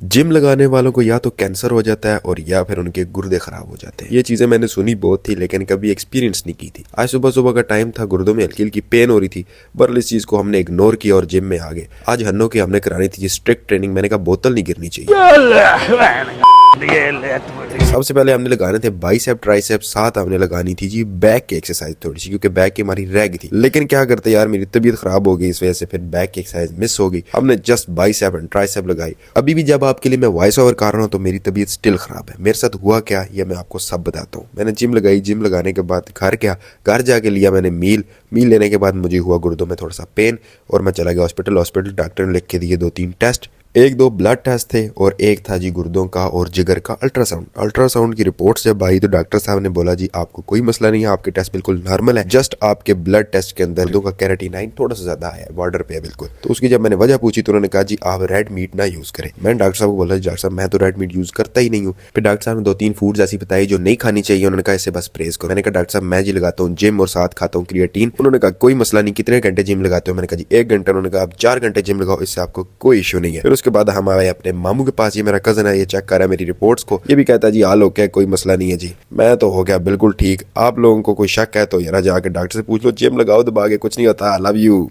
Gym लगाने वालों को या तो कैंसर हो जाता है और या फिर उनके गुर्दे खराब हो जाते हैं। ये चीजें मैंने सुनी बहुत थी लेकिन कभी एक्सपीरियंस नहीं की थी। आज सुबह सुबह का टाइम था, गुर्दों में हल्की हल्की पेन हो रही थी, बरल इस चीज को हमने इग्नोर किया और जिम में आ गए। आज हन्नो की हमने करानी थी स्ट्रिक्ट ट्रेनिंग। मैंने कहा बोतल नहीं गिरनी चाहिए। सबसे पहले हमने लगाने थे बाइसेप ट्राइसेप, साथ हमने लगानी थी जी बैक की एक्सरसाइज थोड़ी सी, क्योंकि बैक की हमारी रह गई थी। लेकिन क्या करते यार, मेरी तबीयत खराब हो गई, इस वजह से फिर बैक की एक्सरसाइज मिस हो गई। हमने जस्ट बाइसेप एंड ट्राइसेप लगाई। अभी भी जब आपके लिए मैं वॉइस ओवर कर रहा हूँ तो मेरी तबीयत स्टिल खराब है। मेरे साथ हुआ क्या ये मैं आपको सब बताता हूँ। मैंने जिम लगाई, जिम लगाने के बाद घर गया, घर जाके लिया मैंने मील लेने के बाद मुझे हुआ गुर्दों में थोड़ा सा पेन और मैं चला गया हॉस्पिटल। डॉक्टर ने लिख के दिए 2-3 टेस्ट, 1-2 ब्लड टेस्ट थे और एक था जी गुर्दों का और जिगर का अल्ट्रासाउंड की रिपोर्ट्स जब आई तो डॉक्टर साहब ने बोला जी आपको कोई मसला नहीं है, आपके टेस्ट बिल्कुल नॉर्मल है, जस्ट आपके ब्लड टेस्ट के अंदर गुर्दों का केराटिनाइन थोड़ा सा ज्यादा है, बॉर्डर पे है बिल्कुल। तो उसकी जब मैंने वजह पूछी तो उन्होंने कहा जी आप रेड मीट ना यूज करें। मैंने डॉक्टर साहब को बोला जी डॉक्टर साहब मैं तो रेड मीट यूज करता ही नहीं हूँ। फिर डॉक्टर साहब ने 2-3 फूड्स ऐसी बताई जो नहीं खानी चाहिए। उन्होंने कहा इससे बस परहेज करो। मैंने कहा डॉक्टर साहब मैं जी लगाता हूँ जिम और साथ खाता हूँ क्रिएटिन। उन्होंने कहा कोई मसला नहीं, कितने घंटे जिम लगाते हो? मैंने कहा जी 1 घंटा। उन्होंने कहा आप 4 घंटे जिम लगाओ, इससे आपको कोई इशू नहीं है। फिर उसके बाद हम आए अपने मामू के पास। ये मेरा कजन है, ये चेक कर रहा है मेरी रिपोर्ट्स को। ये भी कहता है जी हाल हो क्या, कोई मसला नहीं है जी। मैं तो हो गया बिल्कुल ठीक। आप लोगों को कोई शक है तो यार जाके डॉक्टर से पूछ लो, जिम लगाओ दबा के, कुछ नहीं होता। I love you.